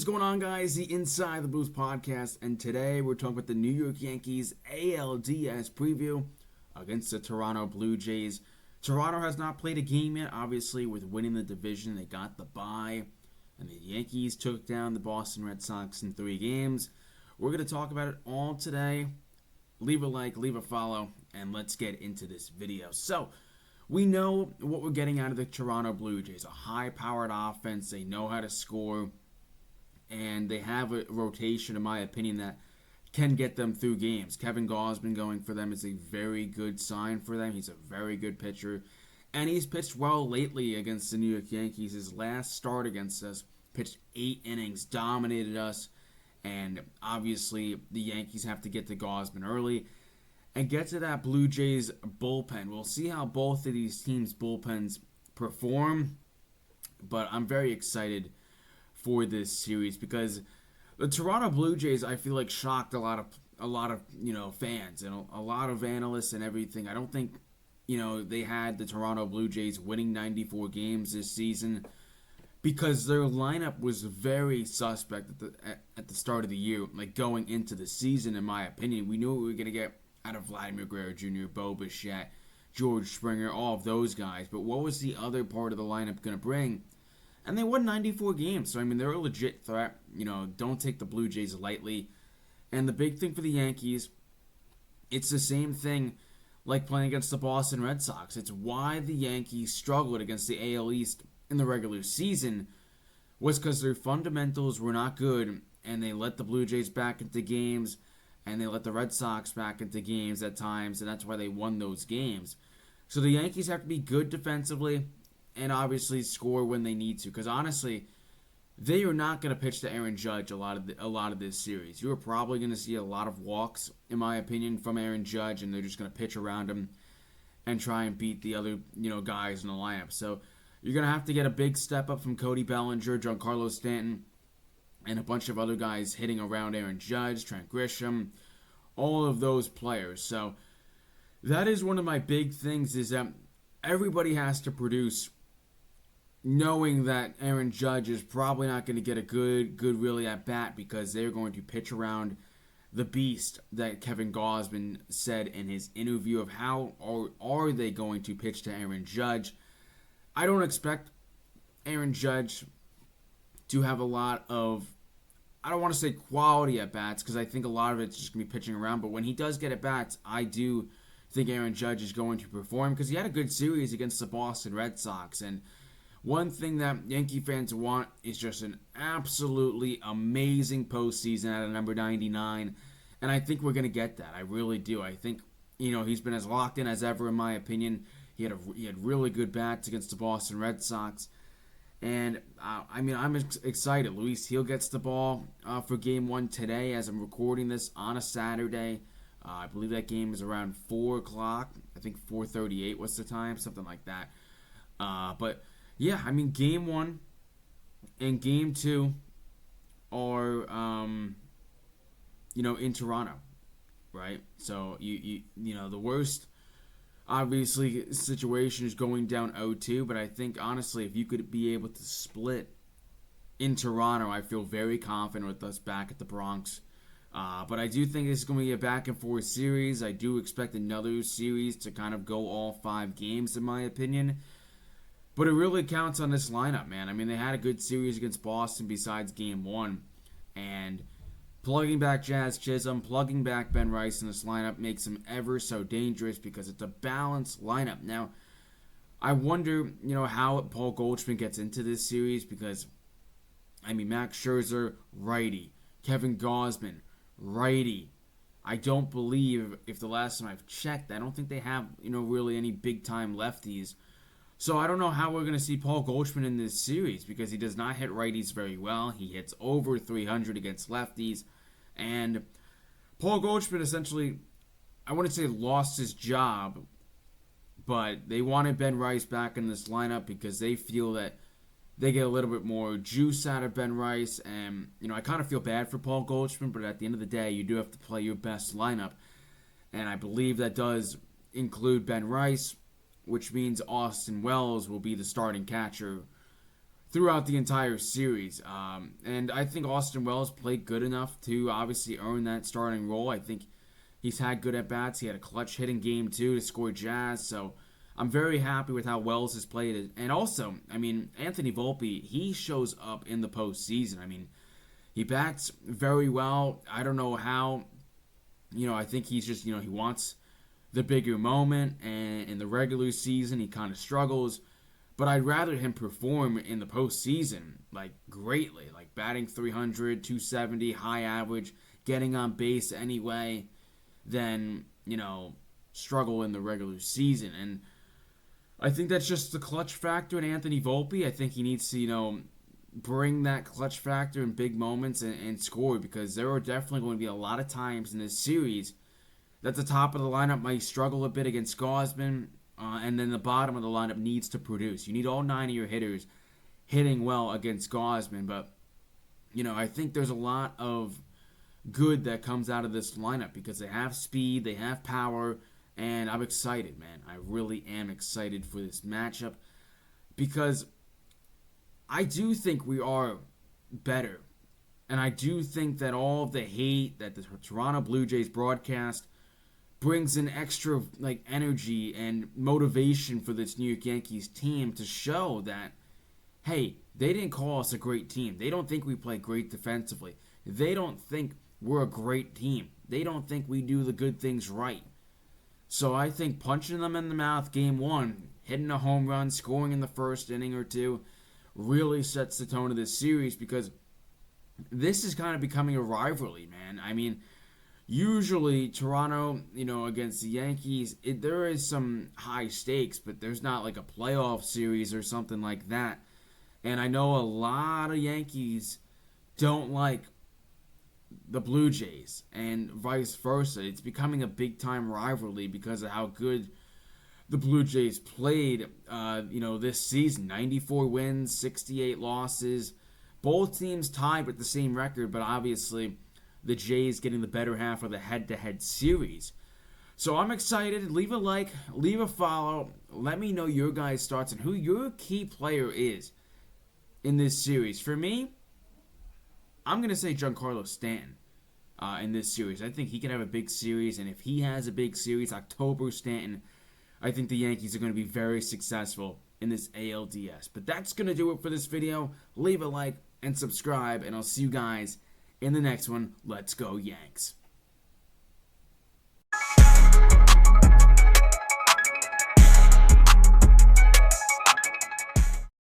What's going on, guys? The Inside the Blues podcast, and today we're talking about the New York Yankees ALDS preview against the Toronto Blue Jays. Toronto has not played a game yet. Obviously, with winning the division, they got the bye, and the Yankees took down the Boston Red Sox in 3 games. We're going to talk about it all today. Leave a like, leave a follow, and let's get into this video. So, we know what we're getting out of the Toronto Blue Jays. A high-powered offense. They know how to score. And they have a rotation, in my opinion, that can get them through games. Kevin Gausman going for them is a very good sign for them. He's a very good pitcher. And he's pitched well lately against the New York Yankees. His last start against us, pitched 8 innings, dominated us. And obviously, the Yankees have to get to Gausman early and get to that Blue Jays bullpen. We'll see how both of these teams' bullpens perform. But I'm very excited for this series because the Toronto Blue Jays, I feel like, shocked a lot of fans and a lot of analysts and everything. I don't think they had the Toronto Blue Jays winning 94 games this season because their lineup was very suspect at the start of the year, like going into the season. In my opinion, we knew what we were gonna get out of Vladimir Guerrero Jr., Bo Bichette, George Springer, all of those guys. But what was the other part of the lineup gonna bring? And they won 94 games, so I mean, they're a legit threat. Don't take the Blue Jays lightly. And the big thing for the Yankees, it's the same thing like playing against the Boston Red Sox. It's why the Yankees struggled against the AL East in the regular season was because their fundamentals were not good, and they let the Blue Jays back into games, and they let the Red Sox back into games at times, and that's why they won those games. So the Yankees have to be good defensively, and obviously score when they need to. Because honestly, they are not going to pitch to Aaron Judge a lot of this series. You are probably going to see a lot of walks, in my opinion, from Aaron Judge, and they're just going to pitch around him and try and beat the other guys in the lineup. So you're going to have to get a big step up from Cody Bellinger, Giancarlo Stanton, and a bunch of other guys hitting around Aaron Judge, Trent Grisham, all of those players. So that is one of my big things, is that everybody has to produce, knowing that Aaron Judge is probably not going to get a good really at bat because they're going to pitch around the beast that Kevin Gausman said in his interview of how are they going to pitch to Aaron Judge. I don't expect Aaron Judge to have a lot of, I don't want to say quality at bats because I think a lot of it's just going to be pitching around, but when he does get at bats, I do think Aaron Judge is going to perform because he had a good series against the Boston Red Sox. And one thing that Yankee fans want is just an absolutely amazing postseason at a number 99, and I think we're going to get that. I really do. I think he's been as locked in as ever, in my opinion. He had really good bats against the Boston Red Sox, and I'm excited. Luis Gil gets the ball for Game 1 today as I'm recording this on a Saturday. I believe that game is around 4 o'clock. I think 4:38 was the time, something like that. But yeah, Game 1 and Game 2 are, in Toronto, right? So, the worst, obviously, situation is going down 0-2, but I think, honestly, if you could be able to split in Toronto, I feel very confident with us back at the Bronx. But I do think this is going to be a back-and-forth series. I do expect another series to kind of go all 5 games, in my opinion. But it really counts on this lineup, man. They had a good series against Boston besides Game 1. And plugging back Jazz Chisholm, plugging back Ben Rice in this lineup makes him ever so dangerous because it's a balanced lineup. Now, I wonder, how Paul Goldschmidt gets into this series because, Max Scherzer, righty. Kevin Gausman, righty. I don't believe, if the last time I've checked, I don't think they have, really any big-time lefties. So I don't know how we're going to see Paul Goldschmidt in this series because he does not hit righties very well. He hits over 300 against lefties. And Paul Goldschmidt essentially, I wouldn't say lost his job, but they wanted Ben Rice back in this lineup because they feel that they get a little bit more juice out of Ben Rice. And, I kind of feel bad for Paul Goldschmidt, but at the end of the day, you do have to play your best lineup. And I believe that does include Ben Rice, which means Austin Wells will be the starting catcher throughout the entire series. And I think Austin Wells played good enough to obviously earn that starting role. I think he's had good at bats. He had a clutch hit in game 2 to score Jazz. So I'm very happy with how Wells has played. And also, I mean, Anthony Volpe, he shows up in the postseason. I mean, he bats very well. I don't know how. I think he's just, he wants the bigger moment. And in the regular season, he kind of struggles. But I'd rather him perform in the postseason, greatly. Like, batting 300, 270, high average, getting on base anyway, than, struggle in the regular season. And I think that's just the clutch factor in Anthony Volpe. I think he needs to, bring that clutch factor in big moments and score, because there are definitely going to be a lot of times in this series that the top of the lineup might struggle a bit against Gausman, and then the bottom of the lineup needs to produce. You need all 9 of your hitters hitting well against Gausman, but, I think there's a lot of good that comes out of this lineup because they have speed, they have power, and I'm excited, man. I really am excited for this matchup because I do think we are better. And I do think that all of the hate that the Toronto Blue Jays broadcast brings an extra energy and motivation for this New York Yankees team to show that, hey, they didn't call us a great team. They don't think we play great defensively. They don't think we're a great team. They don't think we do the good things right. So I think punching them in the mouth game 1, hitting a home run, scoring in the first inning or two, really sets the tone of this series, because this is kind of becoming a rivalry, man. I mean, usually Toronto, against the Yankees, there is some high stakes, but there's not like a playoff series or something like that. And I know a lot of Yankees don't like the Blue Jays, and vice versa. It's becoming a big-time rivalry because of how good the Blue Jays played, this season. 94 wins, 68 losses. Both teams tied with the same record, but obviously the Jays getting the better half of the head-to-head series. So I'm excited. Leave a like, leave a follow. Let me know your guys' thoughts on who your key player is in this series. For me, I'm going to say Giancarlo Stanton in this series. I think he can have a big series, and if he has a big series, October Stanton, I think the Yankees are going to be very successful in this ALDS. But that's going to do it for this video. Leave a like and subscribe, and I'll see you guys in the next one. Let's go Yanks.